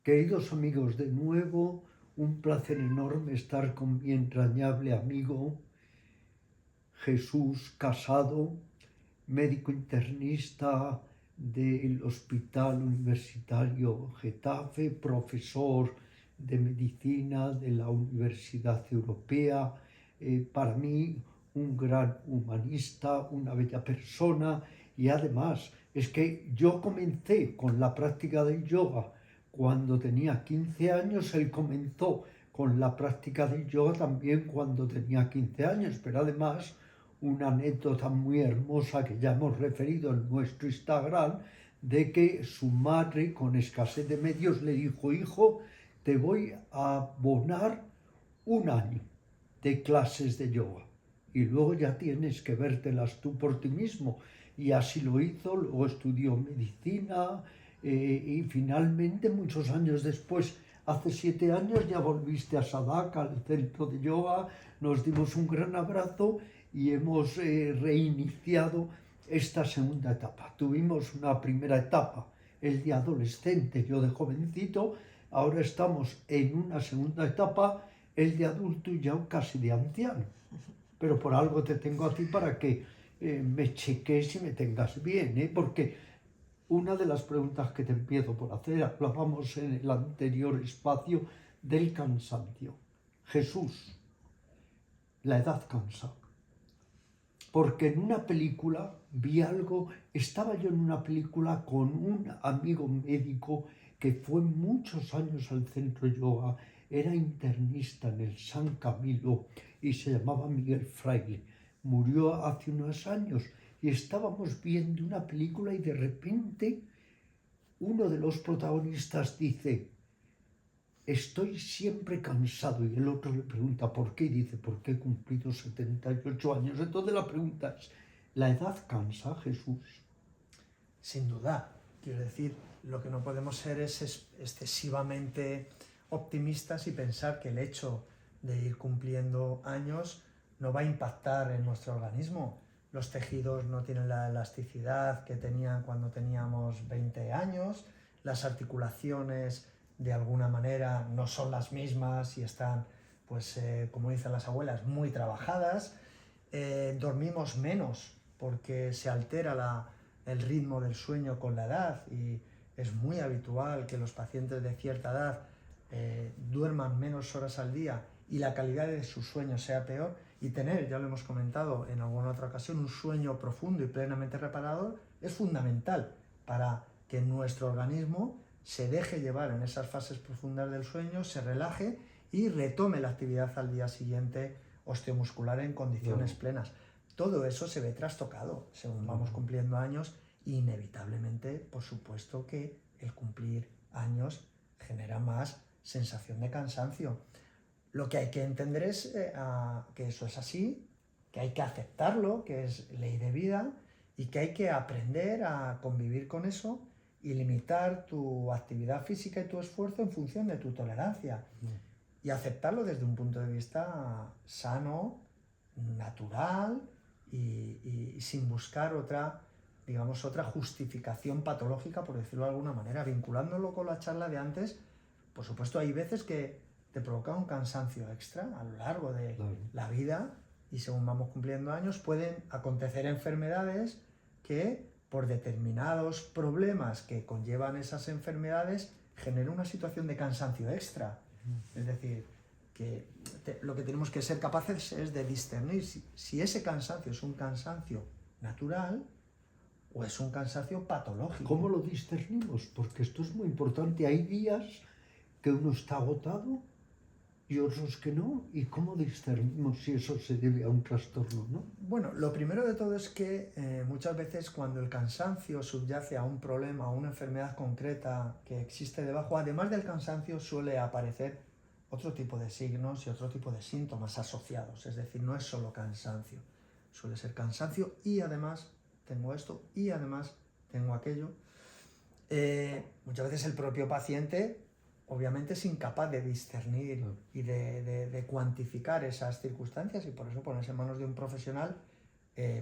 Queridos amigos, de nuevo, un placer enorme estar con mi entrañable amigo Jesús Casado, médico internista del Hospital Universitario Getafe, profesor de medicina de la Universidad Europea, para mí un gran humanista, una bella persona, y además es que yo comencé con la práctica del yoga cuando tenía 15 años, él comenzó con la práctica del yoga también cuando tenía 15 años, pero además una anécdota muy hermosa que ya hemos referido en nuestro Instagram, de que su madre, con escasez de medios, le dijo: hijo, te voy a abonar un año de clases de yoga y luego ya tienes que vértelas tú por ti mismo. Y así lo hizo, luego estudió medicina, y finalmente, muchos años después, hace 7 años, ya volviste a Sadaka, al centro de yoga, nos dimos un gran abrazo y hemos reiniciado esta segunda etapa. Tuvimos una primera etapa, él de adolescente, yo de jovencito, ahora estamos en una segunda etapa, él de adulto y yo casi de anciano. Pero por algo te tengo a ti para que me cheques y me tengas bien, porque una de las preguntas que te empiezo por hacer, hablábamos en el anterior espacio del cansancio. Jesús, la edad cansa. Porque en una película vi algo, estaba yo en una película con un amigo médico que fue muchos años al centro yoga, era internista en el San Camilo y se llamaba Miguel Fraile. Murió hace unos años y estábamos viendo una película y de repente uno de los protagonistas dice: estoy siempre cansado, y el otro le pregunta por qué, y dice: porque he cumplido 78 años. Entonces la pregunta es: ¿la edad cansa, Jesús? Sin duda, quiero decir, lo que no podemos ser es excesivamente optimistas y pensar que el hecho de ir cumpliendo años no va a impactar en nuestro organismo. Los tejidos no tienen la elasticidad que tenían cuando teníamos 20 años, las articulaciones de alguna manera no son las mismas y están, pues como dicen las abuelas, muy trabajadas. Dormimos menos porque se altera el ritmo del sueño con la edad y es muy habitual que los pacientes de cierta edad duerman menos horas al día y la calidad de su sueño sea peor, y tener, ya lo hemos comentado en alguna otra ocasión, un sueño profundo y plenamente reparador es fundamental para que nuestro organismo se deje llevar en esas fases profundas del sueño, se relaje y retome la actividad al día siguiente osteomuscular en condiciones plenas. Todo eso se ve trastocado según vamos cumpliendo años, e inevitablemente, por supuesto, que el cumplir años genera más sensación de cansancio. Lo que hay que entender es que eso es así, que hay que aceptarlo, que es ley de vida, y que hay que aprender a convivir con eso y limitar tu actividad física y tu esfuerzo en función de tu tolerancia. Y aceptarlo desde un punto de vista sano, natural y sin buscar otra, digamos, otra justificación patológica, por decirlo de alguna manera. Vinculándolo con la charla de antes, por supuesto hay veces que te provoca un cansancio extra a lo largo de la vida, y según vamos cumpliendo años pueden acontecer enfermedades que por determinados problemas que conllevan esas enfermedades generan una situación de cansancio extra. Es decir, que lo que tenemos que ser capaces es de discernir si ese cansancio es un cansancio natural o es un cansancio patológico. ¿Cómo lo discernimos? Porque esto es muy importante. Hay días que uno está agotado y otros que no. ¿Y cómo discernimos si eso se debe a un trastorno, no? Bueno, lo primero de todo es que muchas veces cuando el cansancio subyace a un problema o una enfermedad concreta que existe debajo, además del cansancio suele aparecer otro tipo de signos y otro tipo de síntomas asociados. Es decir, no es solo cansancio, suele ser cansancio y además tengo esto y además tengo aquello. Muchas veces el propio paciente obviamente es incapaz de discernir y de cuantificar esas circunstancias, y por eso ponerse en manos de un profesional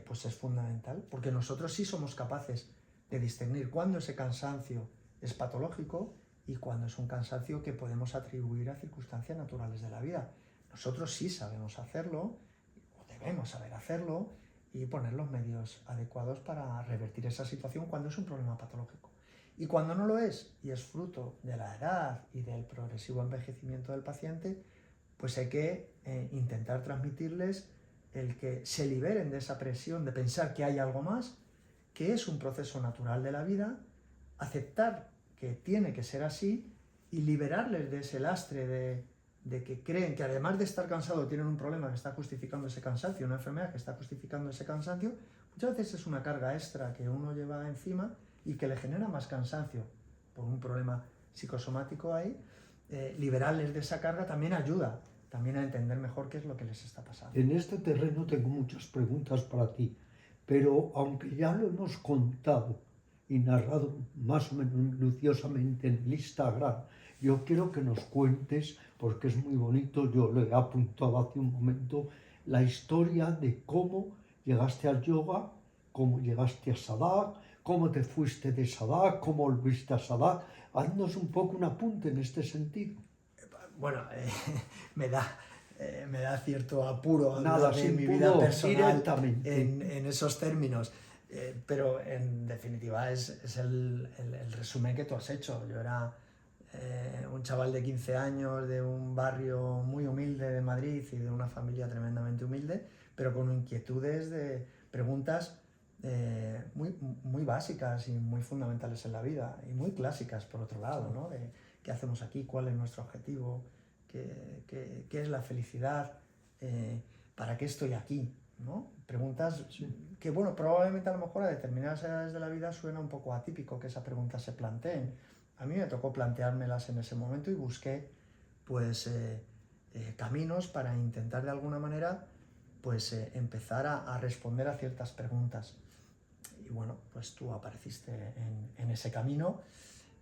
pues es fundamental, porque nosotros sí somos capaces de discernir cuándo ese cansancio es patológico y cuándo es un cansancio que podemos atribuir a circunstancias naturales de la vida. Nosotros sí sabemos hacerlo, o debemos saber hacerlo, y poner los medios adecuados para revertir esa situación cuando es un problema patológico. Y cuando no lo es, y es fruto de la edad y del progresivo envejecimiento del paciente, pues hay que intentar transmitirles el que se liberen de esa presión de pensar que hay algo más, que es un proceso natural de la vida, aceptar que tiene que ser así y liberarles de ese lastre de que creen que además de estar cansado tienen un problema que está justificando ese cansancio, una enfermedad que está justificando ese cansancio. Muchas veces es una carga extra que uno lleva encima y que le genera más cansancio por un problema psicosomático ahí. Liberarles de esa carga también ayuda también a entender mejor qué es lo que les está pasando. En este terreno tengo muchas preguntas para ti, pero aunque ya lo hemos contado y narrado más o menos minuciosamente en el Instagram, yo quiero que nos cuentes, porque es muy bonito, yo lo he apuntado hace un momento, la historia de cómo llegaste al yoga, cómo llegaste a Sadak, cómo te fuiste de Sadak, cómo volviste a Sadak. Haznos un poco un apunte en este sentido. Bueno, me da cierto apuro Nada, hablar de sin mi pudor, vida personal directamente. en esos términos, pero en definitiva es el resumen que tú has hecho. Yo era un chaval de 15 años de un barrio muy humilde de Madrid y de una familia tremendamente humilde, pero con inquietudes de preguntas muy básicas y muy fundamentales en la vida y muy clásicas por otro lado, ¿no? De qué hacemos aquí, cuál es nuestro objetivo, qué es la felicidad, para qué estoy aquí, ¿no? Preguntas que, bueno, probablemente a lo mejor a determinadas edades de la vida suena un poco atípico que esas preguntas se planteen. A mí me tocó planteármelas en ese momento y busqué pues caminos para intentar de alguna manera pues empezar a responder a ciertas preguntas. Y bueno, pues tú apareciste en ese camino.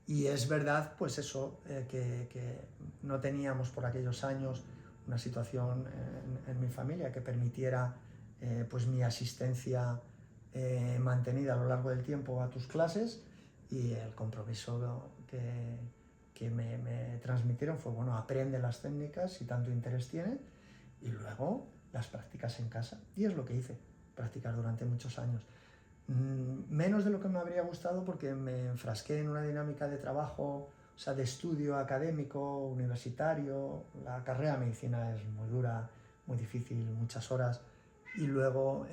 Y es verdad, pues eso, que no teníamos por aquellos años una situación en mi familia que permitiera pues mi asistencia mantenida a lo largo del tiempo a tus clases, y el compromiso que me transmitieron fue, bueno, aprende las técnicas si tanto interés tiene y luego las practicas en casa. Y es lo que hice, practicar durante muchos años. Menos de lo que me habría gustado porque me enfrasqué en una dinámica de trabajo, o sea, de estudio académico, universitario. La carrera de medicina es muy dura, muy difícil, muchas horas, y luego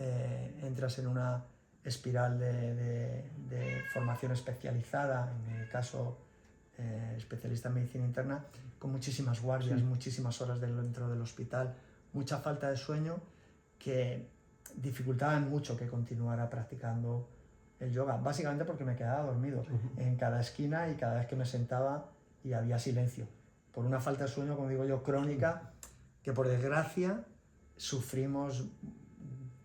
entras en una espiral de formación especializada, en mi caso especialista en medicina interna, con muchísimas guardias, muchísimas horas dentro del hospital, mucha falta de sueño que dificultaban mucho que continuara practicando el yoga, básicamente porque me quedaba dormido en cada esquina y cada vez que me sentaba y había silencio, por una falta de sueño, como digo yo, crónica, que por desgracia sufrimos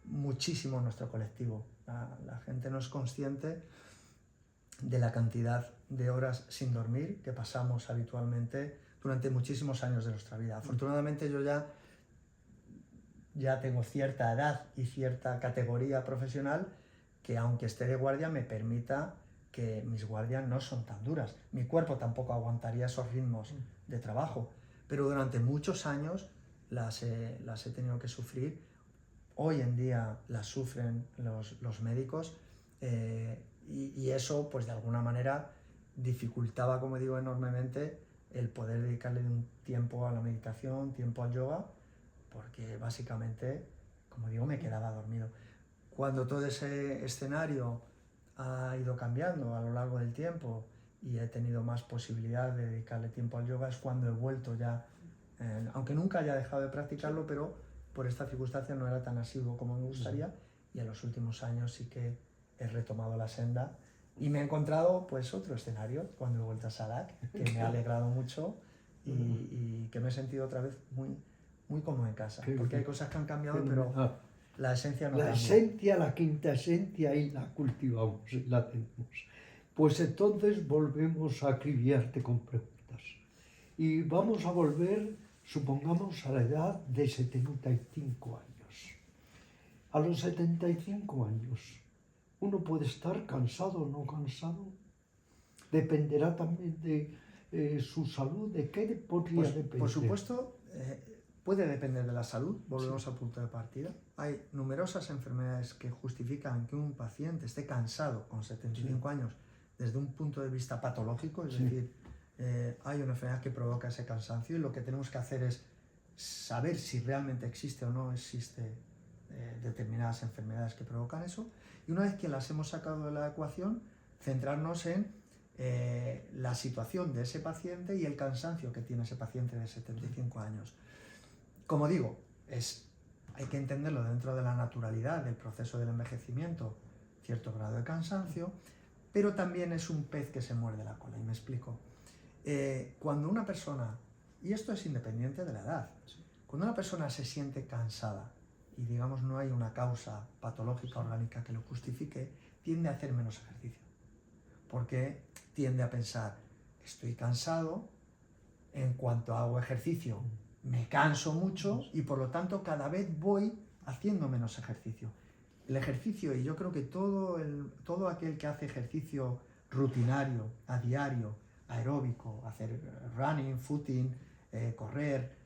muchísimo en nuestro colectivo. La gente no es consciente de la cantidad de horas sin dormir que pasamos habitualmente durante muchísimos años de nuestra vida. Afortunadamente yo ya tengo cierta edad y cierta categoría profesional que, aunque esté de guardia, me permita que mis guardias no son tan duras. Mi cuerpo tampoco aguantaría esos ritmos de trabajo, pero durante muchos años las he tenido que sufrir. Hoy en día las sufren los médicos, y eso, pues de alguna manera, dificultaba, como digo, enormemente el poder dedicarle un tiempo a la meditación, tiempo al yoga, porque básicamente, como digo, me quedaba dormido. Cuando todo ese escenario ha ido cambiando a lo largo del tiempo y he tenido más posibilidad de dedicarle tiempo al yoga, es cuando he vuelto ya, aunque nunca haya dejado de practicarlo, pero por esta circunstancia no era tan asiduo como me gustaría, y en los últimos años sí que he retomado la senda y me he encontrado pues otro escenario cuando he vuelto a Sadak, que me ha alegrado mucho y que me he sentido otra vez muy cómodo en casa, porque hay cosas que han cambiado, pero la esencia no cambia. La esencia, la quinta esencia, ahí la cultivamos y la tenemos. Pues entonces volvemos a acribillarte con preguntas. Y vamos a volver, supongamos, a la edad de 75 años. A los 75 años, ¿uno puede estar cansado o no cansado? Dependerá también de su salud, ¿de qué podría Pues, depender? por supuesto, puede depender de la salud, volvemos al punto de partida. Hay numerosas enfermedades que justifican que un paciente esté cansado con 75 años desde un punto de vista patológico, es decir, hay una enfermedad que provoca ese cansancio y lo que tenemos que hacer es saber si realmente existe o no existe determinadas enfermedades que provocan eso, y una vez que las hemos sacado de la ecuación, centrarnos en la situación de ese paciente y el cansancio que tiene ese paciente de 75 años. Como digo, hay que entenderlo dentro de la naturalidad del proceso del envejecimiento, cierto grado de cansancio, pero también es un pez que se muerde la cola, y me explico. Cuando una persona, y esto es independiente de la edad, cuando una persona se siente cansada y digamos no hay una causa patológica orgánica que lo justifique, tiende a hacer menos ejercicio, porque tiende a pensar, estoy cansado, en cuanto hago ejercicio me canso mucho y por lo tanto cada vez voy haciendo menos ejercicio. El ejercicio, y yo creo que todo aquel que hace ejercicio rutinario, a diario, aeróbico, hacer running, footing, correr,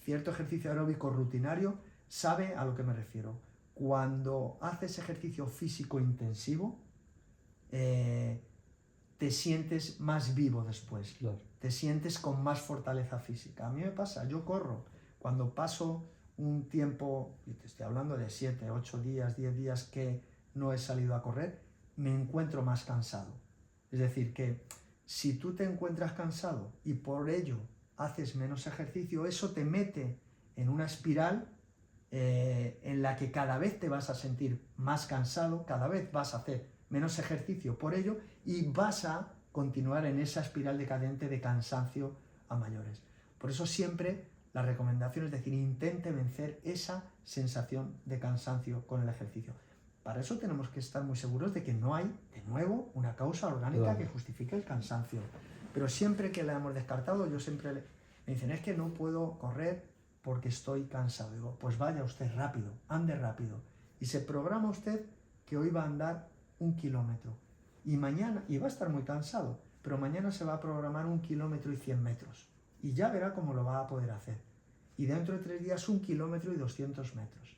cierto ejercicio aeróbico rutinario, sabe a lo que me refiero. Cuando haces ejercicio físico intensivo, te sientes más vivo después, Claro. te sientes con más fortaleza física. A mí me pasa, yo corro, cuando paso un tiempo, y te estoy hablando de 7, 8 días, 10 días que no he salido a correr, me encuentro más cansado. Es decir, que si tú te encuentras cansado y por ello haces menos ejercicio, eso te mete en una espiral en la que cada vez te vas a sentir más cansado, cada vez vas a hacer menos ejercicio por ello y vas a continuar en esa espiral decadente de cansancio a mayores. Por eso siempre la recomendación es decir, intente vencer esa sensación de cansancio con el ejercicio. Para eso tenemos que estar muy seguros de que no hay, de nuevo, una causa orgánica que justifique el cansancio. Pero siempre que la hemos descartado, yo siempre me dicen, es que no puedo correr porque estoy cansado. Digo, pues vaya usted rápido, ande rápido. Y se programa usted que hoy va a andar 1 kilómetro. Y mañana, y va a estar muy cansado, pero mañana se va a programar 1 kilómetro y 100 metros. Y ya verá cómo lo va a poder hacer. Y dentro de 3 días 1 kilómetro y 200 metros.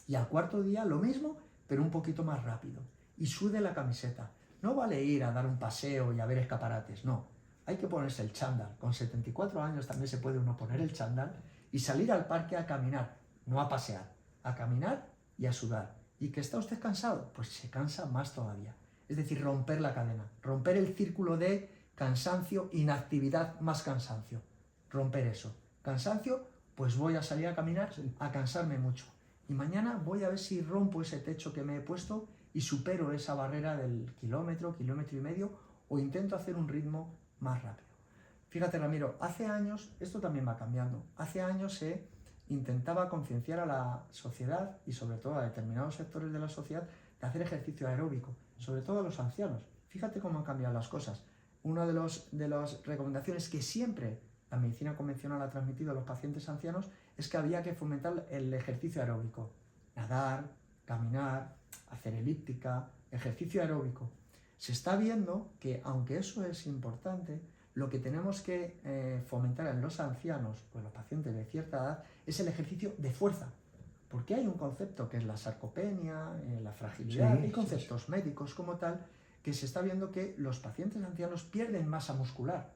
Y al cuarto día lo mismo, pero un poquito más rápido. Y sude la camiseta. No vale ir a dar un paseo y a ver escaparates, no. Hay que ponerse el chándal. Con 74 años también se puede uno poner el chándal y salir al parque a caminar, no a pasear, a caminar y a sudar. ¿Y que está usted cansado? Pues se cansa más todavía. Es decir, romper la cadena, romper el círculo de cansancio, inactividad más cansancio. Romper eso. Cansancio, pues voy a salir a caminar, a cansarme mucho. Y mañana voy a ver si rompo ese techo que me he puesto y supero esa barrera del kilómetro, kilómetro y medio, o intento hacer un ritmo más rápido. Fíjate, Ramiro, hace años, esto también va cambiando, hace años se intentaba concienciar a la sociedad y sobre todo a determinados sectores de la sociedad de hacer ejercicio aeróbico, sobre todo a los ancianos. Fíjate cómo han cambiado las cosas. Una de las recomendaciones que siempre la medicina convencional ha transmitido a los pacientes ancianos es que había que fomentar el ejercicio aeróbico. Nadar, caminar, hacer elíptica, ejercicio aeróbico. Se está viendo que, aunque eso es importante, lo que tenemos que fomentar en los ancianos, pues los pacientes de cierta edad, es el ejercicio de fuerza. Porque hay un concepto que es la sarcopenia, la fragilidad, hay conceptos médicos como tal, que se está viendo que los pacientes ancianos pierden masa muscular.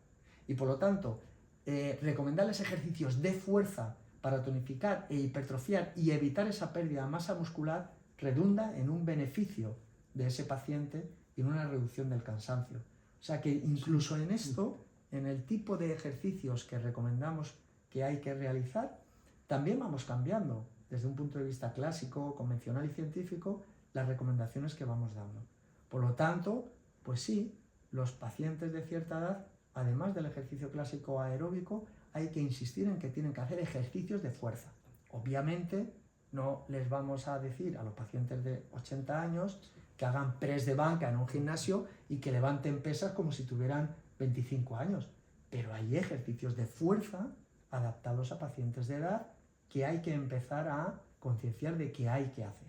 Y por lo tanto, recomendarles ejercicios de fuerza para tonificar e hipertrofiar y evitar esa pérdida de masa muscular redunda en un beneficio de ese paciente y en una reducción del cansancio. O sea que incluso en esto, en el tipo de ejercicios que recomendamos que hay que realizar, también vamos cambiando desde un punto de vista clásico, convencional y científico las recomendaciones que vamos dando. Por lo tanto, pues sí, los pacientes de cierta edad, además del ejercicio clásico aeróbico, hay que insistir en que tienen que hacer ejercicios de fuerza. Obviamente, no les vamos a decir a los pacientes de 80 años que hagan press de banca en un gimnasio y que levanten pesas como si tuvieran 25 años. Pero hay ejercicios de fuerza adaptados a pacientes de edad que hay que empezar a concienciar de que hay que hacer.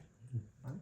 ¿Vale?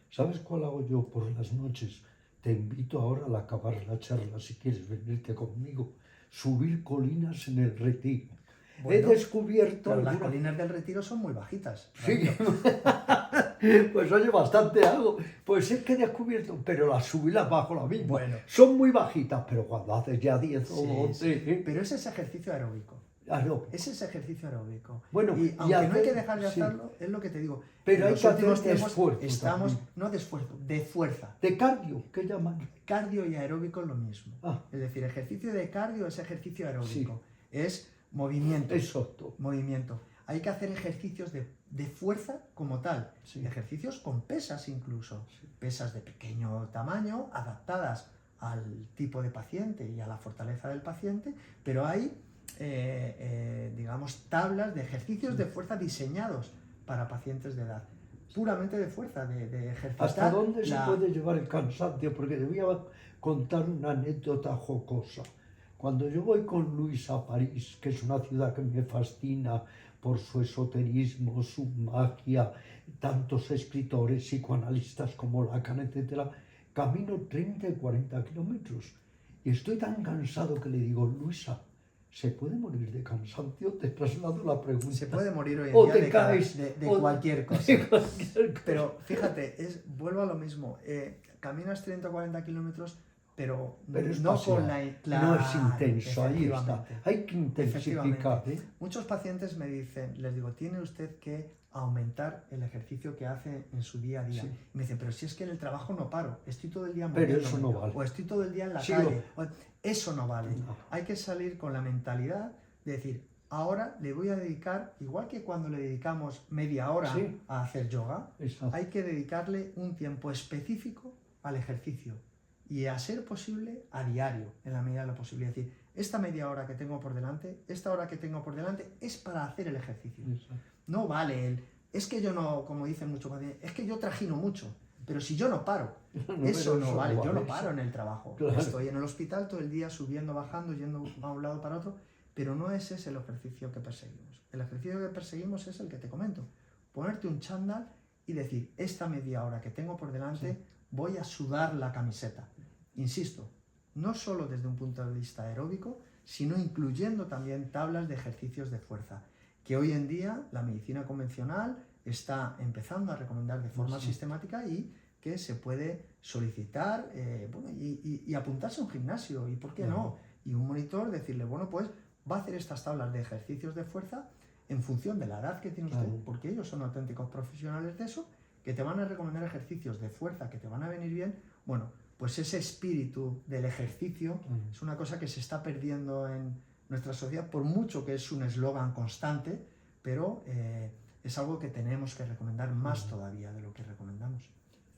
¿Sabes cuál hago yo por las noches? te invito ahora al acabar la charla, si quieres venirte conmigo, subir colinas en el Retiro. Bueno, He descubierto claro, las alguna... colinas del Retiro son muy bajitas. Sí, Ramiro. pues oye, bastante hago. Pues es que he descubierto, pero las subí y las bajo la misma. Bueno. Son muy bajitas, pero cuando haces ya 10 o Sí, 12... sí. Pero ese es ejercicio aeróbico. Hazlo. Ese es ejercicio aeróbico. Bueno, y aunque hacer- no hay que dejar de sí. hacerlo, es lo que te digo. Pero En hay los que hacer últimos de tiempos esfuerzo estamos, también. no de esfuerzo, de fuerza. De cardio, ¿qué llaman? Cardio y aeróbico es lo mismo. Ah. Es decir, ejercicio de cardio es ejercicio aeróbico. Es movimiento. Exacto. Movimiento. Hay que hacer ejercicios de fuerza como tal. Sí. Ejercicios con pesas incluso. Sí. Pesas de pequeño tamaño, adaptadas al tipo de paciente y a la fortaleza del paciente, pero hay, digamos, tablas de ejercicios de fuerza diseñados para pacientes de edad. Puramente de fuerza, de ejercitar. ¿Hasta dónde se puede llevar el cansancio? Porque te voy a contar una anécdota jocosa. Cuando yo voy con Luis a París, que es una ciudad que me fascina por su esoterismo, su magia, tantos escritores, psicoanalistas como Lacan, etc., camino 30 y 40 kilómetros. Y estoy tan cansado que le digo, Luisa, ¿se puede morir de cansancio? Te traslado la pregunta. Se puede morir hoy en O día te de, caes, de o cualquier cosa. de cualquier cosa. Pero fíjate, vuelvo a lo mismo. Caminas 30 o 40 kilómetros, pero es no pasivo, con la... no es intenso, ahí está. efectivamente. Hay que intensificar. Muchos pacientes me dicen, les digo, tiene usted que aumentar el ejercicio que hace en su día a día. Sí. Y me dicen, pero si es que en el trabajo no paro, estoy todo el día Pero moviéndome, eso no vale. o estoy todo el día en la Sí, calle. Eso no vale. No. Hay que salir con la mentalidad de decir, ahora le voy a dedicar, igual que cuando le dedicamos media hora Sí. a hacer yoga, Exacto. hay que dedicarle un tiempo específico al ejercicio y a ser posible a diario, en la medida de lo posible. Es decir, esta media hora que tengo por delante, esta hora que tengo por delante es para hacer el ejercicio. Exacto. No vale es que yo no, como dicen muchos pacientes, es que yo trajino mucho, pero si yo no paro, eso no vale, yo no paro en el trabajo. Claro. Estoy en el hospital todo el día subiendo, bajando, yendo a un lado para otro, pero no ese es el ejercicio que perseguimos. El ejercicio que perseguimos es el que te comento. Ponerte un chándal y decir, esta media hora que tengo por delante, sí, voy a sudar la camiseta. Insisto, no solo desde un punto de vista aeróbico, sino incluyendo también tablas de ejercicios de fuerza, que hoy en día la medicina convencional está empezando a recomendar de forma sistemática y que se puede solicitar y apuntarse a un gimnasio, y por qué no, y un monitor decirle, bueno, pues va a hacer estas tablas de ejercicios de fuerza en función de la edad que tiene usted, porque ellos son auténticos profesionales de eso, que te van a recomendar ejercicios de fuerza que te van a venir bien. Bueno, pues ese espíritu del ejercicio es una cosa que se está perdiendo en nuestra sociedad, por mucho que es un eslogan constante, pero es algo que tenemos que recomendar más todavía de lo que recomendamos.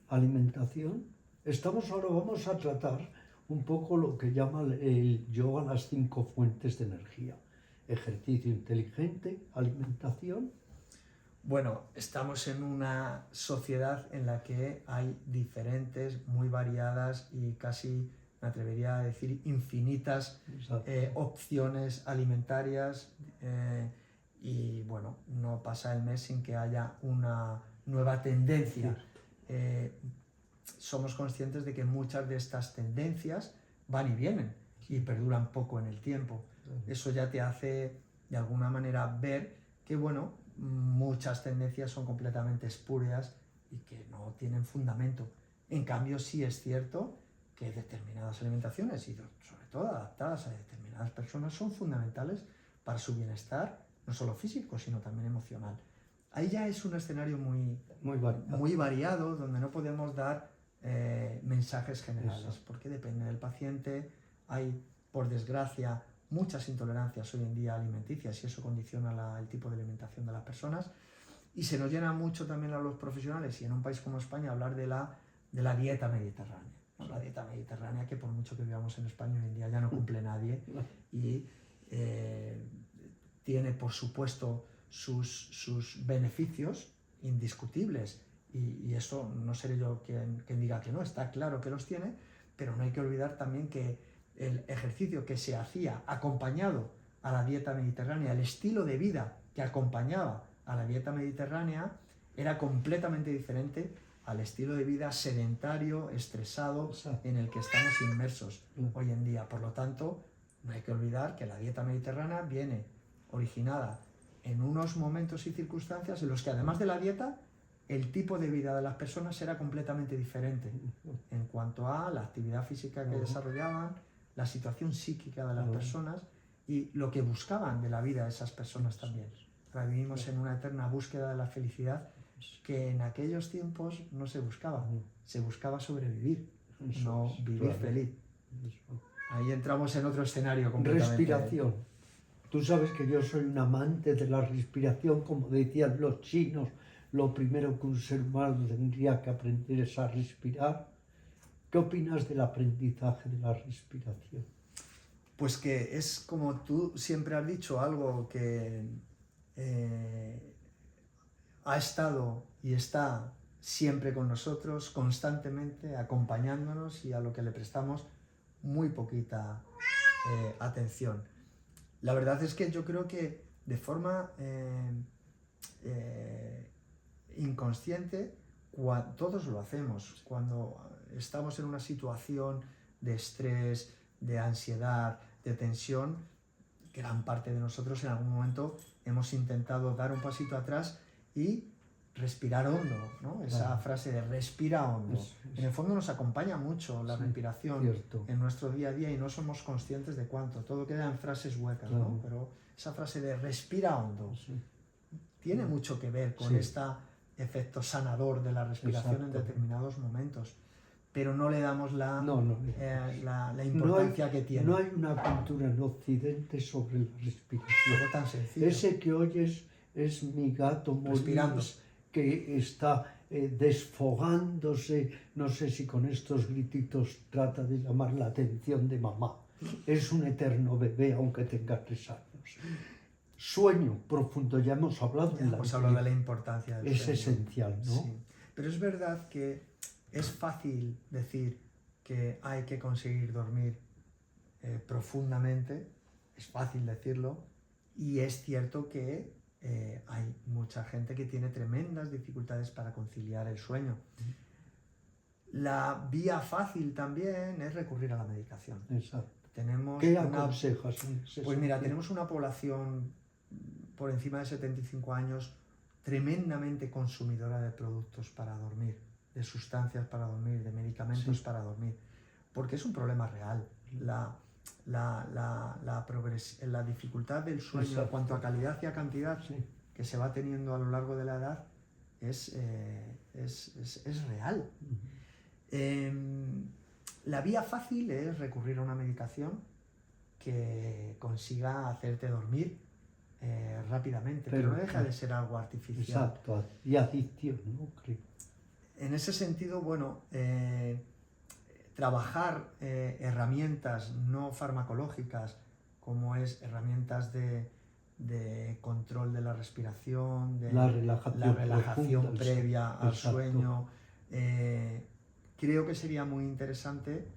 Alimentación. Vamos a tratar un poco lo que llama el yoga las 5 fuentes de energía. Ejercicio inteligente, alimentación. Bueno, estamos en una sociedad en la que hay diferentes, muy variadas y casi, me atrevería a decir, infinitas opciones alimentarias, y bueno, no pasa el mes sin que haya una nueva tendencia. Somos conscientes de que muchas de estas tendencias van y vienen y perduran poco en el tiempo. Eso ya te hace de alguna manera ver que, bueno, muchas tendencias son completamente espurias y que no tienen fundamento. En cambio, sí es cierto que determinadas alimentaciones, y sobre todo adaptadas a determinadas personas, son fundamentales para su bienestar, no solo físico, sino también emocional. Ahí ya es un escenario muy variado, donde no podemos dar mensajes generales, porque depende del paciente. Hay, por desgracia, muchas intolerancias hoy en día alimenticias y eso condiciona el tipo de alimentación de las personas, y se nos llena mucho también a los profesionales, y en un país como España, hablar de la dieta mediterránea, ¿no? La dieta mediterránea, que por mucho que vivamos en España hoy en día ya no cumple nadie, y tiene por supuesto sus beneficios indiscutibles, y eso no seré yo quien diga que no, está claro que los tiene, pero no hay que olvidar también que el ejercicio que se hacía acompañado a la dieta mediterránea, el estilo de vida que acompañaba a la dieta mediterránea, era completamente diferente al estilo de vida sedentario, estresado, Exacto. en el que estamos inmersos Claro. hoy en día. Por lo tanto, no hay que olvidar que la dieta mediterránea viene originada en unos momentos y circunstancias en los que, además de la dieta, el tipo de vida de las personas era completamente diferente en cuanto a la actividad física que desarrollaban, la situación psíquica de las personas y lo que buscaban de la vida esas personas también. Ahora vivimos en una eterna búsqueda de la felicidad que en aquellos tiempos no se buscaba, se buscaba sobrevivir, no vivir feliz. Ahí entramos en otro escenario completamente. Respiración. Tú sabes que yo soy un amante de la respiración, como decían los chinos, lo primero que un ser humano tendría que aprender es a respirar. ¿Qué opinas del aprendizaje de la respiración? Pues que es, como tú siempre has dicho, algo que ha estado y está siempre con nosotros, constantemente, acompañándonos y a lo que le prestamos muy poquita atención. La verdad es que yo creo que de forma inconsciente todos lo hacemos. Cuando estamos en una situación de estrés, de ansiedad, de tensión, gran parte de nosotros en algún momento hemos intentado dar un pasito atrás y respirar hondo, ¿no? Esa frase de respira hondo. En el fondo nos acompaña mucho la respiración en nuestro día a día y no somos conscientes de cuánto. Todo queda en frases huecas, ¿no? Pero esa frase de respira hondo tiene mucho que ver con este efecto sanador de la respiración en determinados momentos. Pero no le damos la importancia que tiene. No hay una cultura en Occidente sobre la respiración. Algo tan sencillo. Ese que oyes es mi gato molido que está desfogándose. No sé si con estos grititos trata de llamar la atención de mamá. Es un eterno bebé, aunque tenga 3 años. Sueño profundo, ya hemos hablado de la importancia del sueño. Es esencial, ¿no? Sí. Pero es verdad que es fácil decir que hay que conseguir dormir profundamente, es fácil decirlo, y es cierto que hay mucha gente que tiene tremendas dificultades para conciliar el sueño. La vía fácil también es recurrir a la medicación. Exacto. Tenemos ¿Qué aconsejas? Pues mira, tenemos una población por encima de 75 años tremendamente consumidora de productos para dormir, de sustancias para dormir, de medicamentos para dormir, porque es un problema real. La dificultad del sueño en cuanto a calidad y a cantidad que se va teniendo a lo largo de la edad es real. La vía fácil es recurrir a una medicación que consiga hacerte dormir rápidamente, pero no deja de ser algo artificial. Exacto, y adicción, ¿no? Creo. En ese sentido, bueno, trabajar herramientas no farmacológicas, como es herramientas de control de la respiración, de la relajación previa al sueño, creo que sería muy interesante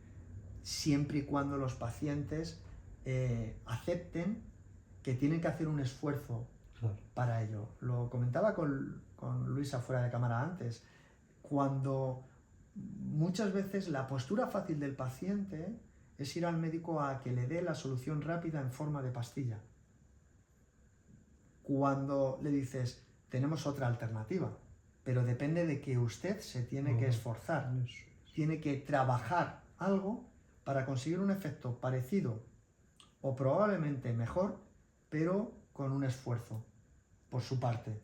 siempre y cuando los pacientes acepten que tienen que hacer un esfuerzo para ello. Lo comentaba con Luisa fuera de cámara antes, cuando muchas veces la postura fácil del paciente es ir al médico a que le dé la solución rápida en forma de pastilla. Cuando le dices, tenemos otra alternativa, pero depende de que usted se tiene que esforzar, tiene que trabajar algo para conseguir un efecto parecido o probablemente mejor, pero con un esfuerzo por su parte.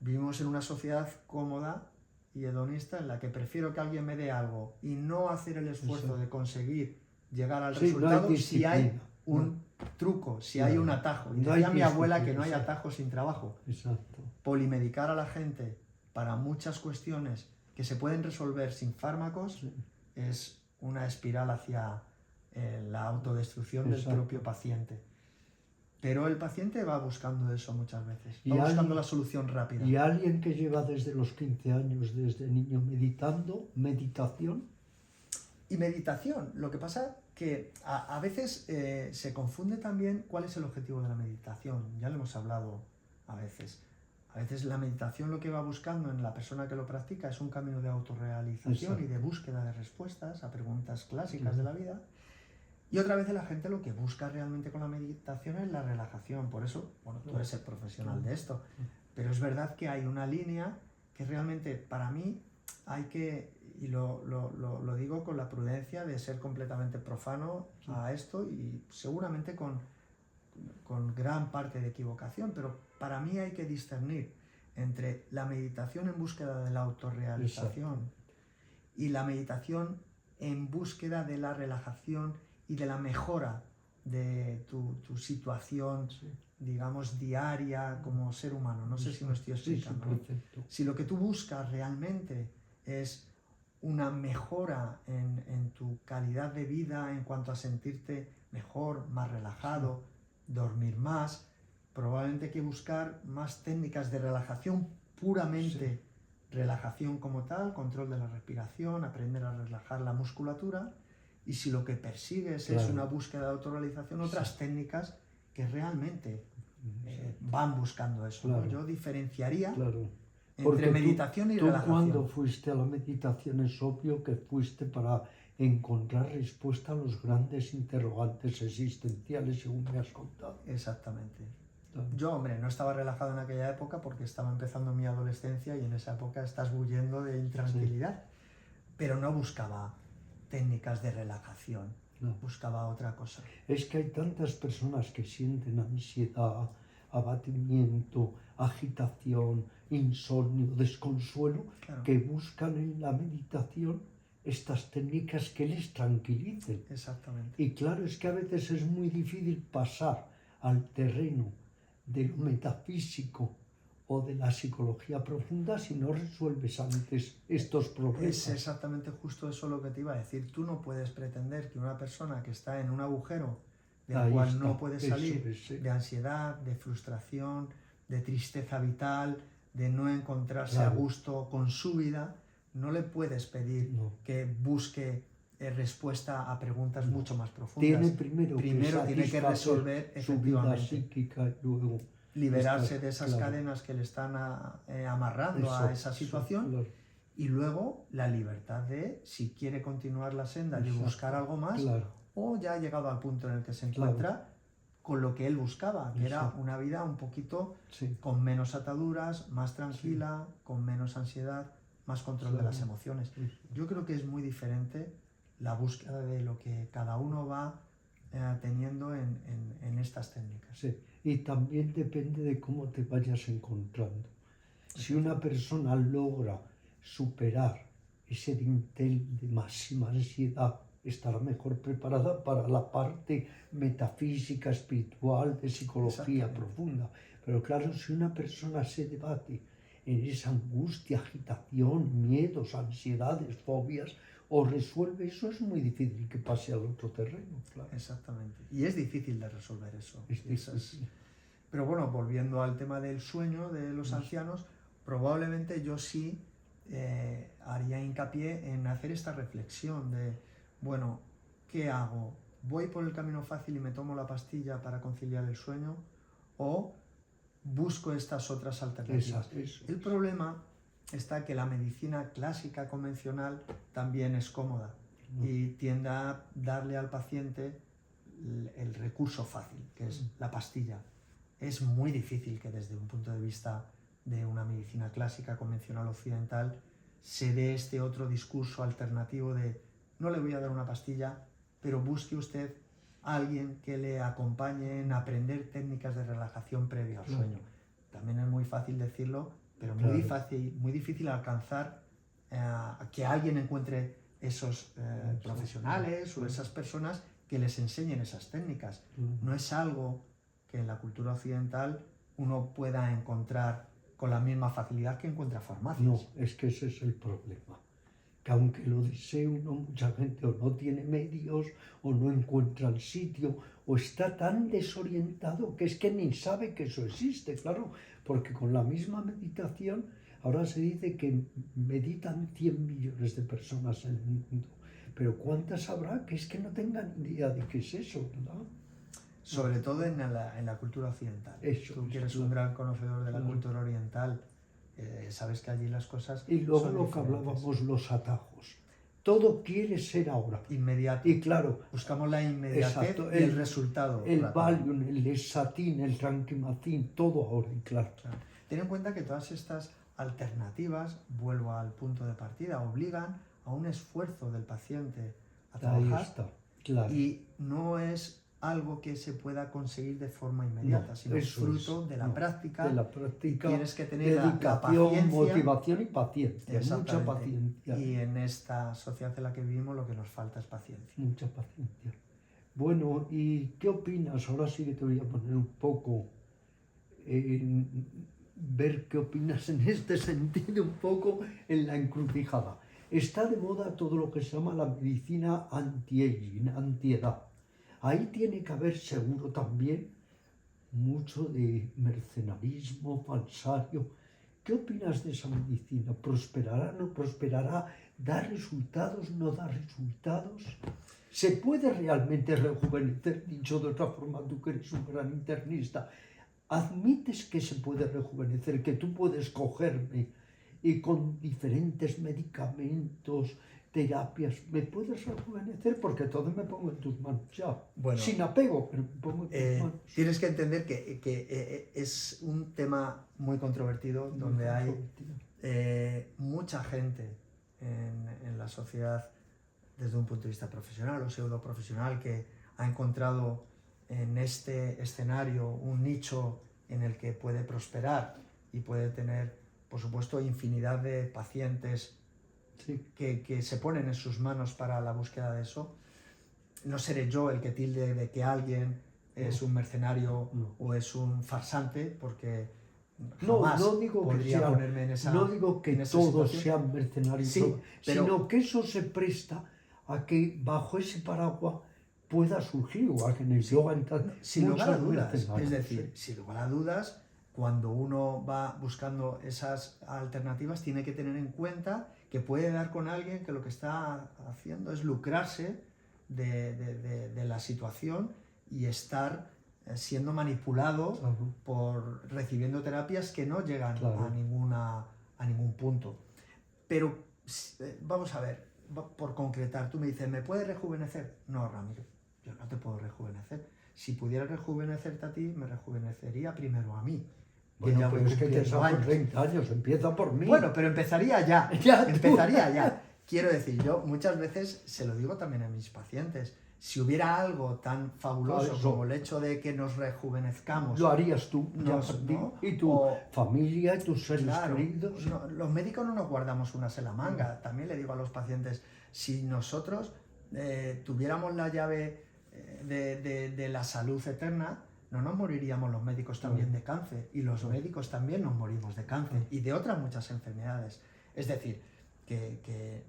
Vivimos en una sociedad cómoda y hedonista en la que prefiero que alguien me dé algo y no hacer el esfuerzo de conseguir llegar al resultado si hay un truco, si hay un atajo. Y decía mi abuela que no hay atajo sin trabajo. Exacto. Polimedicar a la gente para muchas cuestiones que se pueden resolver sin fármacos es una espiral hacia la autodestrucción del propio paciente. Pero el paciente va buscando eso muchas veces, va buscando la solución rápida. ¿Y alguien que lleva desde los 15 años, desde niño, meditando, meditación? Y meditación, lo que pasa que a veces se confunde también cuál es el objetivo de la meditación, ya lo hemos hablado a veces. A veces la meditación lo que va buscando en la persona que lo practica es un camino de autorrealización y de Exacto. búsqueda de respuestas a preguntas clásicas de la vida. Y otra vez la gente lo que busca realmente con la meditación es la relajación. Por eso, bueno, tú eres el profesional de esto. Pero es verdad que hay una línea que realmente para mí hay que, y lo digo con la prudencia de ser completamente profano a esto y seguramente con gran parte de equivocación, pero para mí hay que discernir entre la meditación en búsqueda de la autorrealización y la meditación en búsqueda de la relajación y de la mejora de tu situación, digamos, diaria como ser humano. No sé si me estoy explicando. Perfecto. Si lo que tú buscas realmente es una mejora en tu calidad de vida en cuanto a sentirte mejor, más relajado, dormir más, probablemente hay que buscar más técnicas de relajación puramente relajación como tal, control de la respiración, aprender a relajar la musculatura, y si lo que persigues es una búsqueda de autorrealización, otras técnicas que realmente van buscando eso. ¿no? Yo diferenciaría entre meditación y relajación. Tú cuando fuiste a la meditación es obvio que fuiste para encontrar respuesta a los grandes interrogantes existenciales, según me has contado. Exactamente. Yo, hombre, no estaba relajado en aquella época porque estaba empezando mi adolescencia y en esa época estás huyendo de intranquilidad, pero no buscaba técnicas de relajación, buscaba otra cosa. Es que hay tantas personas que sienten ansiedad, abatimiento, agitación, insomnio, desconsuelo, que buscan en la meditación estas técnicas que les tranquilicen. Exactamente. Y claro, es que a veces es muy difícil pasar al terreno de lo metafísico o de la psicología profunda si no resuelves antes estos problemas. Es exactamente justo eso lo que te iba a decir. Tú no puedes pretender que una persona que está en un agujero del cual no puede salir, de ansiedad, de frustración, de tristeza vital, de no encontrarse a gusto con su vida, no le puedes pedir que busque respuesta a preguntas mucho más profundas. Tiene primero tiene que resolver su vida psíquica y luego liberarse de esas cadenas que le están amarrando a esa situación y luego la libertad de si quiere continuar la senda de buscar algo más o ya ha llegado al punto en el que se encuentra con lo que él buscaba, que era una vida un poquito con menos ataduras, más tranquila, con menos ansiedad, más control de las emociones. Yo creo que es muy diferente la búsqueda de lo que cada uno va teniendo en estas técnicas. Sí, y también depende de cómo te vayas encontrando. Si una persona logra superar ese dintel de máxima ansiedad, estará mejor preparada para la parte metafísica, espiritual, de psicología profunda. Pero claro, si una persona se debate en esa angustia, agitación, miedos, ansiedades, fobias, o resuelve eso, es muy difícil que pase al otro terreno. Claro. Exactamente. Y es difícil de resolver eso. Pero bueno, volviendo al tema del sueño de los ancianos, probablemente yo sí haría hincapié en hacer esta reflexión de, bueno, ¿qué hago? ¿Voy por el camino fácil y me tomo la pastilla para conciliar el sueño? ¿O busco estas otras alternativas? El problema está que la medicina clásica convencional también es cómoda y tiende a darle al paciente el recurso fácil, que es la pastilla. Es muy difícil que desde un punto de vista de una medicina clásica convencional occidental se dé este otro discurso alternativo de no le voy a dar una pastilla, pero busque usted a alguien que le acompañe en aprender técnicas de relajación previa al sueño. También es muy fácil decirlo, pero muy difícil alcanzar a que alguien encuentre esos profesionales o esas personas que les enseñen esas técnicas. No es algo que en la cultura occidental uno pueda encontrar con la misma facilidad que encuentra farmacias. No, es que ese es el problema. Que aunque lo desee uno, mucha gente o no tiene medios, o no encuentra el sitio, o está tan desorientado que es que ni sabe que eso existe, claro, porque con la misma meditación, ahora se dice que meditan 100 millones de personas en el mundo, pero ¿cuántas habrá que es que no tengan idea de qué es eso, verdad? sobre todo en la cultura occidental. Eso Tú es, que eres claro. un gran conocedor de la Claro. cultura oriental, sabes que allí las cosas Y luego son lo que diferentes. hablábamos, los atajos. Todo quiere ser ahora. Inmediato. Y claro, Buscamos la inmediatez exacto, y el resultado el rápido. Valium, el Esatin, el Tranquimacin, todo ahora, y claro. Claro. Ten en cuenta que todas estas alternativas, vuelvo al punto de partida, obligan a un esfuerzo del paciente a Ahí trabajar está, claro. y no es algo que se pueda conseguir de forma inmediata, No, sino eso fruto es, de la no, práctica. de la práctica, Tienes que tener la dedicación, paciencia. motivación y paciencia, mucha Exactamente. paciencia. Y en esta sociedad en la que vivimos lo que nos falta es paciencia. Mucha paciencia. Bueno, ¿y qué opinas? Ahora sí que te voy a poner un poco ver qué opinas en este sentido, un poco en la encrucijada. Está de moda todo lo que se llama la medicina anti-aging, antiedad. Ahí tiene que haber seguro también mucho de mercenarismo, falsario. ¿Qué opinas de esa medicina? ¿Prosperará, no prosperará? ¿Da resultados, no da resultados? ¿Se puede realmente rejuvenecer? Dicho de otra forma, tú que eres un gran internista, ¿admites que se puede rejuvenecer, que tú puedes cogerme y con diferentes medicamentos, terapias, me puedes rejuvenecer? Porque todo me pongo en tus manos ya. Bueno, sin apego, pero me pongo en tus manos. Tienes que entender que es un tema muy controvertido, donde hay mucha gente en la sociedad, desde un punto de vista profesional o pseudo profesional, que ha encontrado en este escenario un nicho en el que puede prosperar y puede tener, por supuesto, infinidad de pacientes Sí. que se ponen en sus manos para la búsqueda de eso. No seré yo el que tilde de que alguien es un mercenario o es un farsante, porque jamás no digo podría que sean, ponerme en esa no digo que en esa todos situación. sean mercenarios, Sí, pero sino que eso se presta a que bajo ese paraguas pueda surgir, igual que en el yoga, sin lugar a muchos dudas. mercenarios. Es decir, sin lugar a dudas, cuando uno va buscando esas alternativas, tiene que tener en cuenta que puede dar con alguien que lo que está haciendo es lucrarse de la situación y estar siendo manipulado Claro. por recibiendo terapias que no llegan Claro. a ningún punto. Pero vamos a ver, por concretar, tú me dices, ¿me puedes rejuvenecer? No, Ramiro, yo no te puedo rejuvenecer. Si pudiera rejuvenecerte a ti, me rejuvenecería primero a mí. Bueno, ya pero voy es que te cumpliendo saco años. 30 años, empieza por mí. Bueno, pero empezaría ya. Ya, tú. Empezaría ya. Quiero decir, yo muchas veces se lo digo también a mis pacientes. Si hubiera algo tan fabuloso Eso. como el hecho de que nos rejuvenezcamos, Lo harías tú, ya Nos- por ti, ¿no? y tu O- familia, y tus seres claro, queridos. no, los médicos no nos guardamos unas en la manga. También le digo a los pacientes, si nosotros tuviéramos la llave de la salud eterna, no nos moriríamos los médicos también de cáncer, y los médicos también nos morimos de cáncer y de otras muchas enfermedades. Es decir, que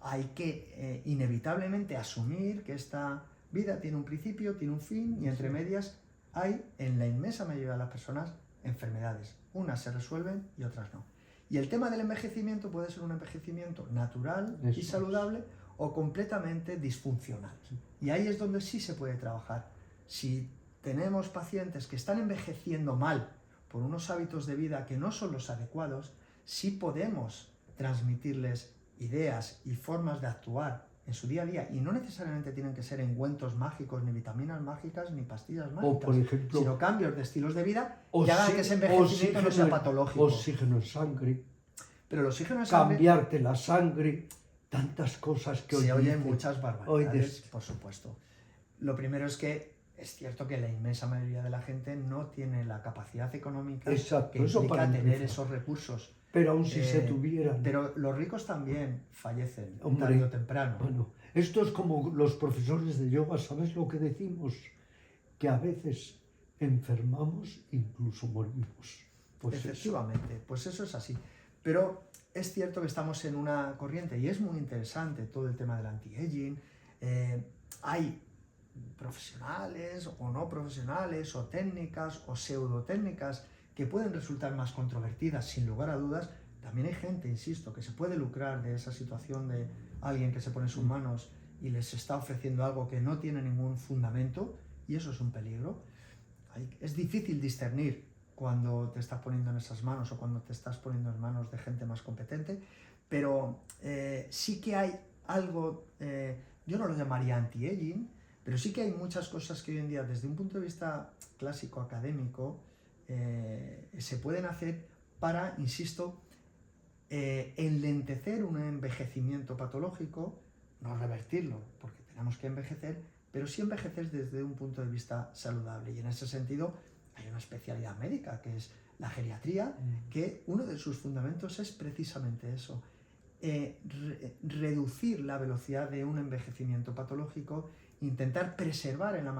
hay que inevitablemente asumir que esta vida tiene un principio, tiene un fin, y entre medias hay, en la inmensa mayoría de las personas, enfermedades. Unas se resuelven y otras no. Y el tema del envejecimiento puede ser un envejecimiento natural Eso y es. saludable o completamente disfuncional. Y ahí es donde sí se puede trabajar. Si tenemos pacientes que están envejeciendo mal por unos hábitos de vida que no son los adecuados, sí podemos transmitirles ideas y formas de actuar en su día a día, y no necesariamente tienen que ser ungüentos mágicos, ni vitaminas mágicas, ni pastillas mágicas, O, por ejemplo, sino cambios de estilos de vida que hagan que ese envejecimiento no sea patológico. Oxígeno en sangre, Pero el oxígeno en sangre cambiarte la sangre, tantas cosas que hoy se oyen dicen. muchas Hoy barbaridades, des- por supuesto. Lo primero es que es cierto que la inmensa mayoría de la gente no tiene la capacidad económica Exacto, que eso implica para tener empezar. esos recursos. Pero aún si se tuvieran. Pero los ricos también fallecen, Hombre, tarde o temprano. Bueno, esto es como los profesores de yoga, ¿sabes lo que decimos? Que a veces enfermamos, incluso morimos. Pues eso. Efectivamente, pues eso es así. Pero es cierto que estamos en una corriente, y es muy interesante todo el tema del anti-aging. Hay profesionales o no profesionales, o técnicas o pseudotécnicas que pueden resultar más controvertidas, sin lugar a dudas. También hay gente, insisto, que se puede lucrar de esa situación de alguien que se pone en sus manos y les está ofreciendo algo que no tiene ningún fundamento, y eso es un peligro. Es difícil discernir cuando te estás poniendo en esas manos o cuando te estás poniendo en manos de gente más competente, pero sí que hay algo, yo no lo llamaría anti-aging, pero sí que hay muchas cosas que hoy en día, desde un punto de vista clásico, académico, se pueden hacer para, insisto, enlentecer un envejecimiento patológico, no revertirlo, porque tenemos que envejecer, pero sí envejecer desde un punto de vista saludable. Y en ese sentido hay una especialidad médica, que es la geriatría, que uno de sus fundamentos es precisamente eso, reducir la velocidad de un envejecimiento patológico, intentar preservar en la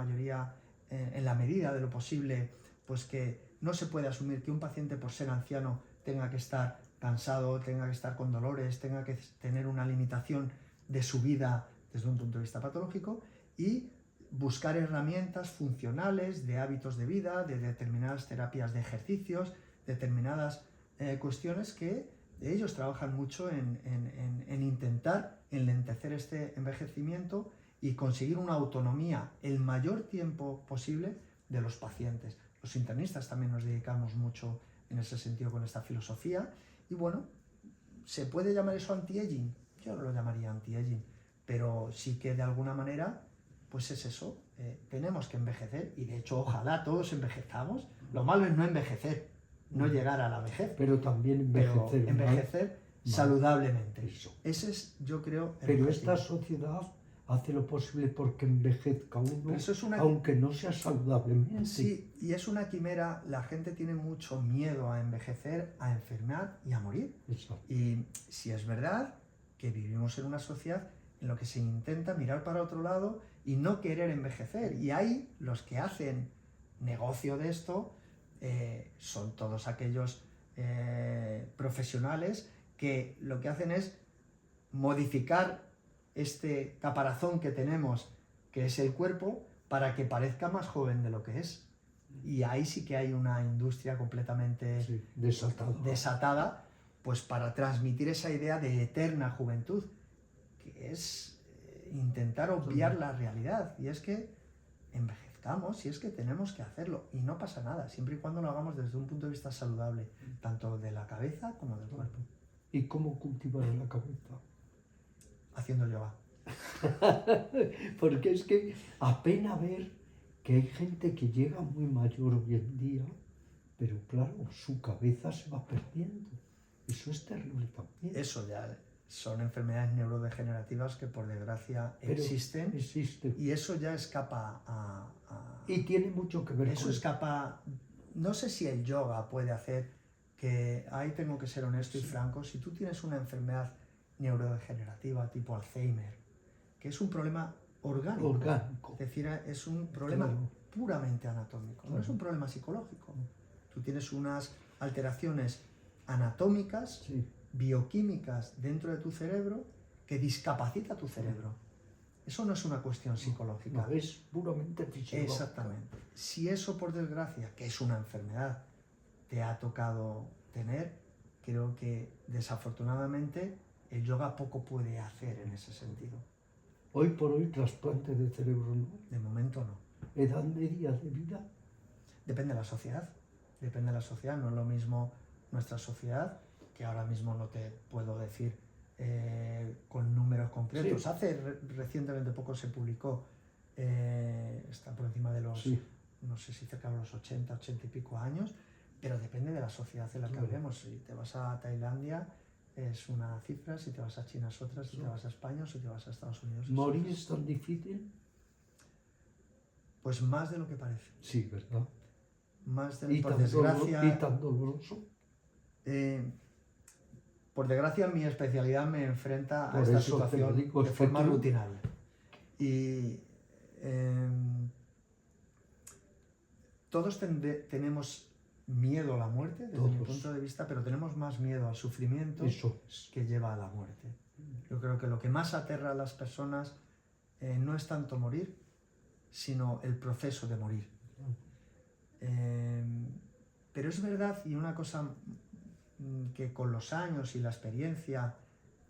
medida de lo posible, pues que no se puede asumir que un paciente por ser anciano tenga que estar cansado, tenga que estar con dolores, tenga que tener una limitación de su vida desde un punto de vista patológico, y buscar herramientas funcionales de hábitos de vida, de determinadas terapias de ejercicios, determinadas cuestiones que ellos trabajan mucho en intentar enlentecer este envejecimiento y conseguir una autonomía el mayor tiempo posible de los pacientes. Los internistas también nos dedicamos mucho en ese sentido con esta filosofía, y bueno, ¿se puede llamar eso anti-aging? Yo no lo llamaría anti-aging, pero sí que de alguna manera pues es eso, tenemos que envejecer, y de hecho ojalá todos envejezamos. Lo malo es no envejecer, no llegar a la vejez, pero también envejecer saludablemente. Eso. Ese es, yo creo, el pero objetivo. esta sociedad hace lo posible porque envejezca uno, eso es aunque no sea saludablemente. Sí, y es una quimera. La gente tiene mucho miedo a envejecer, a enfermar y a morir. Exacto. Y si es verdad que vivimos en una sociedad en la que se intenta mirar para otro lado y no querer envejecer, y ahí los que hacen negocio de esto son todos aquellos profesionales que lo que hacen es modificar este caparazón que tenemos, que es el cuerpo, para que parezca más joven de lo que es. Y ahí sí que hay una industria completamente desatada, pues para transmitir esa idea de eterna juventud, que es intentar obviar la realidad. Y es que envejezcamos, y es que tenemos que hacerlo, y no pasa nada, siempre y cuando lo hagamos desde un punto de vista saludable, tanto de la cabeza como del cuerpo. ¿Y cómo cultivar la cabeza? Haciendo yoga. Porque es que apenas ver que hay gente que llega muy mayor hoy en día, pero claro, su cabeza se va perdiendo. Eso es terrible también. Eso ya son enfermedades neurodegenerativas que por desgracia existen. Y eso ya escapa y tiene mucho que ver eso escapa. No sé si el yoga puede hacer que, ahí tengo que ser honesto y franco, si tú tienes una enfermedad neurodegenerativa tipo Alzheimer, que es un problema orgánico. Es decir, es un problema puramente anatómico, no es un problema psicológico. Tú tienes unas alteraciones anatómicas, bioquímicas dentro de tu cerebro que discapacita tu cerebro. Eso no es una cuestión psicológica. No, es puramente fisiológica. Exactamente. Si eso, por desgracia, que es una enfermedad, te ha tocado tener, creo que desafortunadamente el yoga poco puede hacer en ese sentido. Hoy por hoy, trasplante de cerebro no. De momento no. ¿Edad media de vida? Depende de la sociedad. Depende de la sociedad. No es lo mismo nuestra sociedad, que ahora mismo no te puedo decir con números concretos. Sí. Recientemente poco se publicó, está por encima de los, no sé si cerca de los 80 y pico años, pero depende de la sociedad en la que hablemos. Si te vas a Tailandia es una cifra, si te vas a China es otra, si te vas a España o si te vas a Estados Unidos. ¿Morir es tan difícil? Pues más de lo que parece. Sí, ¿verdad? Más de, por desgracia. ¿Y tan doloroso? Por desgracia, mi especialidad me enfrenta a esta situación de forma rutinaria. Y todos tenemos miedo a la muerte, desde mi punto de vista, pero tenemos más miedo al sufrimiento que lleva a la muerte. Yo creo que lo que más aterra a las personas no es tanto morir, sino el proceso de morir. Pero es verdad, y una cosa que con los años y la experiencia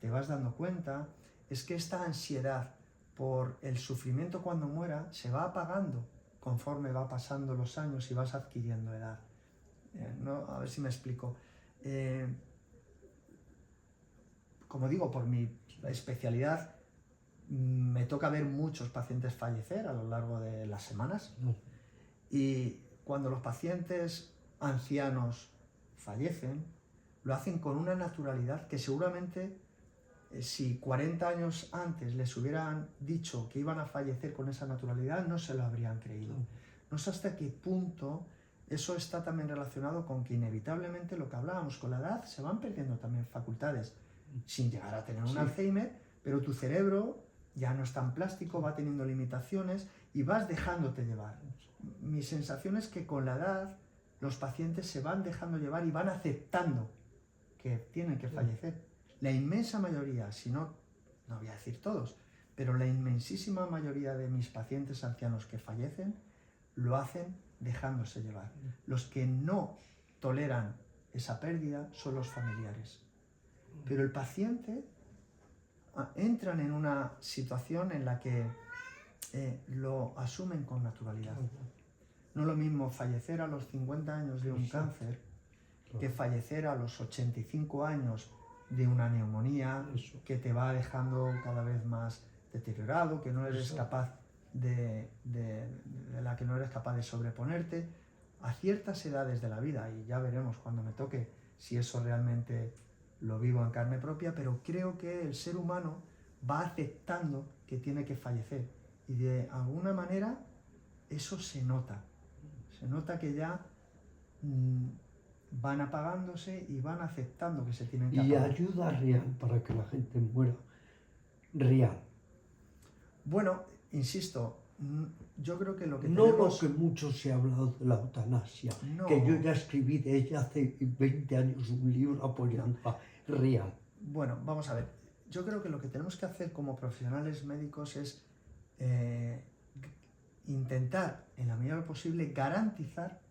te vas dando cuenta, es que esta ansiedad por el sufrimiento cuando muera se va apagando conforme va pasando los años y vas adquiriendo edad. ¿No? A ver si me explico. Como digo, por mi especialidad, me toca ver muchos pacientes fallecer a lo largo de las semanas. Y cuando los pacientes ancianos fallecen, lo hacen con una naturalidad que seguramente si 40 años antes les hubieran dicho que iban a fallecer con esa naturalidad, no se lo habrían creído. No sé hasta qué punto eso está también relacionado con que inevitablemente lo que hablábamos, con la edad se van perdiendo también facultades, sin llegar a tener un Alzheimer, pero tu cerebro ya no es tan plástico, va teniendo limitaciones y vas dejándote llevar. Mi sensación es que con la edad los pacientes se van dejando llevar y van aceptando que tienen que fallecer. La inmensa mayoría, si no voy a decir todos, pero la inmensísima mayoría de mis pacientes ancianos que fallecen lo hacen dejándose llevar. Los que no toleran esa pérdida son los familiares. Pero el paciente entran en una situación en la que lo asumen con naturalidad. No es lo mismo fallecer a los 50 años de un cáncer que fallecer a los 85 años de una neumonía que te va dejando cada vez más deteriorado, que no eres capaz de la que no eres capaz de sobreponerte a ciertas edades de la vida, y ya veremos cuando me toque si eso realmente lo vivo en carne propia, pero creo que el ser humano va aceptando que tiene que fallecer y de alguna manera eso se nota que ya van apagándose y van aceptando que se tienen que apagar. Y ayuda real para que la gente muera real. Bueno, insisto, yo creo que lo que no tenemos... lo que mucho se ha hablado de la eutanasia, No. que yo ya escribí de ella hace 20 años un libro apoyándola real. Bueno, vamos a ver. Yo creo que lo que tenemos que hacer como profesionales médicos es intentar, en la medida de lo posible, garantizar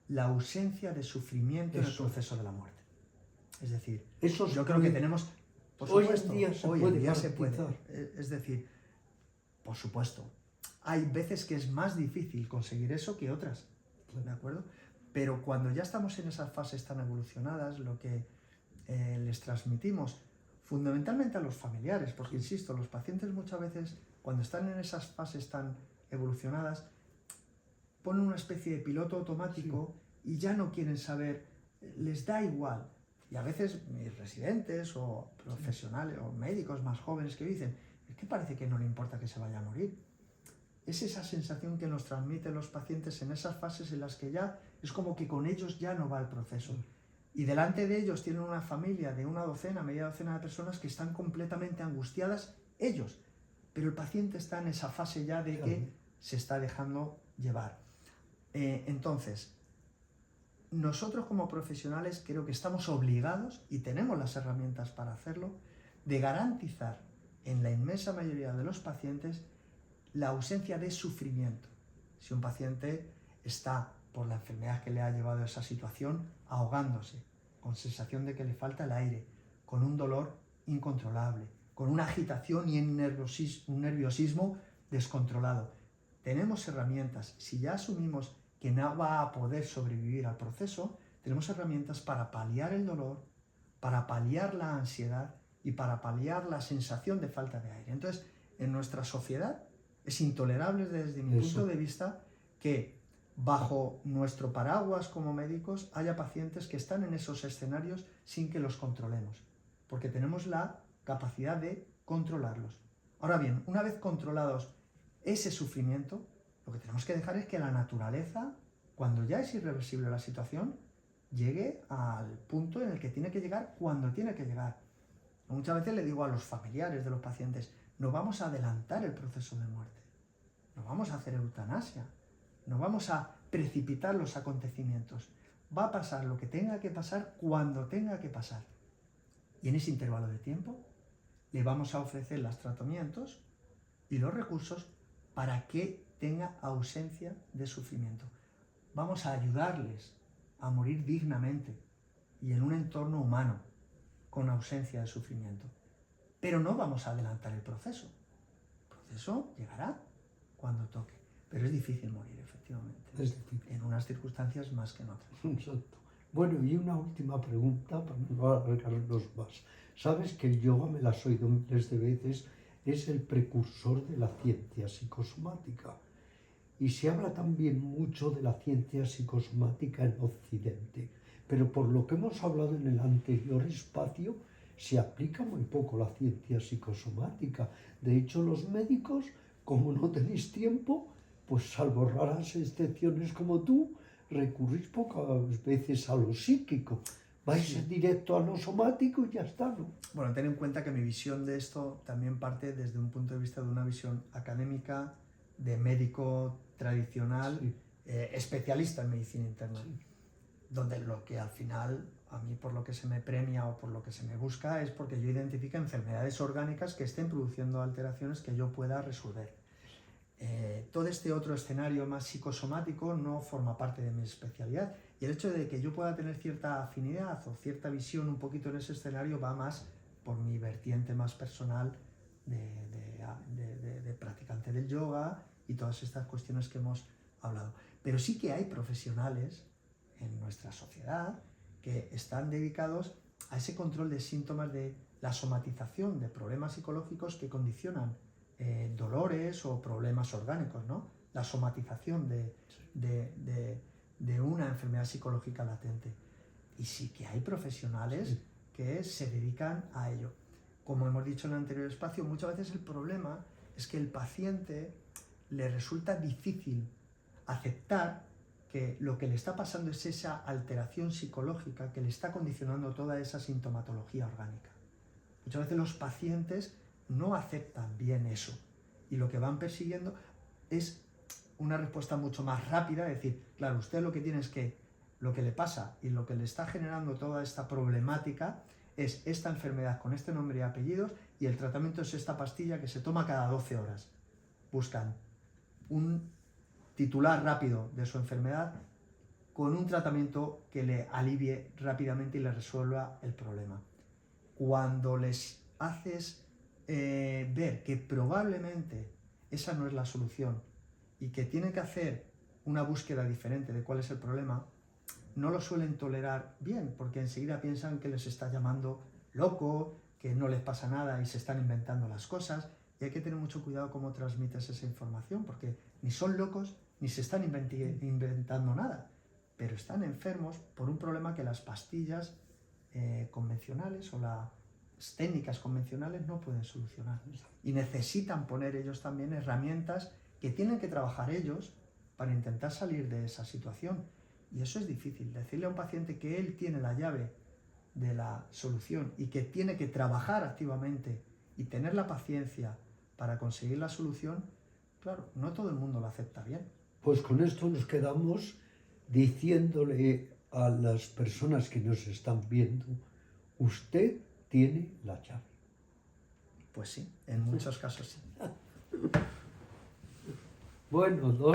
la ausencia de sufrimiento en el proceso de la muerte. Es decir, yo creo que tenemos... Por supuesto, hoy en día se puede. Es decir, por supuesto, hay veces que es más difícil conseguir eso que otras, ¿de acuerdo? Pero cuando ya estamos en esas fases tan evolucionadas, lo que les transmitimos fundamentalmente a los familiares, porque insisto, los pacientes muchas veces cuando están en esas fases tan evolucionadas ponen una especie de piloto automático y ya no quieren saber, les da igual. Y a veces mis residentes o profesionales o médicos más jóvenes que dicen, es que parece que no le importa que se vaya a morir. Es esa sensación que nos transmiten los pacientes en esas fases en las que ya es como que con ellos ya no va el proceso. Y delante de ellos tienen una familia de una docena, media docena de personas que están completamente angustiadas, ellos. Pero el paciente está en esa fase ya de que se está dejando llevar. Entonces, nosotros como profesionales creo que estamos obligados, y tenemos las herramientas para hacerlo, de garantizar en la inmensa mayoría de los pacientes la ausencia de sufrimiento. Si un paciente está, por la enfermedad que le ha llevado a esa situación, ahogándose, con sensación de que le falta el aire, con un dolor incontrolable, con una agitación y un nerviosismo descontrolado. Tenemos herramientas. Si ya asumimos que no va a poder sobrevivir al proceso, tenemos herramientas para paliar el dolor, para paliar la ansiedad y para paliar la sensación de falta de aire. Entonces, en nuestra sociedad es intolerable desde mi punto de vista que bajo nuestro paraguas como médicos haya pacientes que están en esos escenarios sin que los controlemos, porque tenemos la capacidad de controlarlos. Ahora bien, una vez controlados ese sufrimiento, lo que tenemos que dejar es que la naturaleza, cuando ya es irreversible la situación, llegue al punto en el que tiene que llegar cuando tiene que llegar. Muchas veces le digo a los familiares de los pacientes, no vamos a adelantar el proceso de muerte, no vamos a hacer eutanasia, no vamos a precipitar los acontecimientos. Va a pasar lo que tenga que pasar cuando tenga que pasar. Y en ese intervalo de tiempo le vamos a ofrecer los tratamientos y los recursos para que tenga ausencia de sufrimiento. Vamos a ayudarles a morir dignamente y en un entorno humano, con ausencia de sufrimiento. Pero no vamos a adelantar el proceso. El proceso llegará cuando toque. Pero es difícil morir, efectivamente. Es difícil. En unas circunstancias más que en otras. Exacto. Bueno, y una última pregunta para no alargarnos más. Sabes que el yoga, me la has oído miles de veces, es el precursor de la ciencia psicosomática. Y se habla también mucho de la ciencia psicosomática en Occidente. Pero por lo que hemos hablado en el anterior espacio, se aplica muy poco la ciencia psicosomática. De hecho, los médicos, como no tenéis tiempo, pues salvo raras excepciones como tú, recurrís pocas veces a lo psíquico. Vais directo a lo somático y ya está, ¿no? Bueno, ten en cuenta que mi visión de esto también parte desde un punto de vista de una visión académica, de médico tradicional, Sí. Especialista en medicina interna, Sí. donde lo que al final, a mí por lo que se me premia o por lo que se me busca es porque yo identifique enfermedades orgánicas que estén produciendo alteraciones que yo pueda resolver. Todo este otro escenario más psicosomático no forma parte de mi especialidad, y el hecho de que yo pueda tener cierta afinidad o cierta visión un poquito en ese escenario va más por mi vertiente más personal de practicante del yoga y todas estas cuestiones que hemos hablado. Pero sí que hay profesionales en nuestra sociedad que están dedicados a ese control de síntomas, de la somatización de problemas psicológicos que condicionan dolores o problemas orgánicos, ¿no? La somatización de una enfermedad psicológica latente. Y sí que hay profesionales que se dedican a ello. Como hemos dicho en el anterior espacio, muchas veces el problema es que el paciente le resulta difícil aceptar que lo que le está pasando es esa alteración psicológica que le está condicionando toda esa sintomatología orgánica. Muchas veces los pacientes no aceptan bien eso y lo que van persiguiendo es una respuesta mucho más rápida, es decir, claro, usted lo que tiene es que lo que le pasa y lo que le está generando toda esta problemática es esta enfermedad con este nombre y apellidos, y el tratamiento es esta pastilla que se toma cada 12 horas. Buscan un titular rápido de su enfermedad con un tratamiento que le alivie rápidamente y le resuelva el problema. Cuando les haces ver que probablemente esa no es la solución y que tienen que hacer una búsqueda diferente de cuál es el problema, no lo suelen tolerar bien, porque enseguida piensan que les está llamando loco, que no les pasa nada y se están inventando las cosas, y hay que tener mucho cuidado cómo transmites esa información, porque ni son locos ni se están inventando nada, pero están enfermos por un problema que las pastillas convencionales o las técnicas convencionales no pueden solucionar, y necesitan poner ellos también herramientas que tienen que trabajar ellos para intentar salir de esa situación. Y eso es difícil, decirle a un paciente que él tiene la llave de la solución y que tiene que trabajar activamente y tener la paciencia para conseguir la solución. Claro, no todo el mundo lo acepta bien. Pues con esto nos quedamos diciéndole a las personas que nos están viendo, usted tiene la llave. Pues sí, en muchos casos sí. Bueno,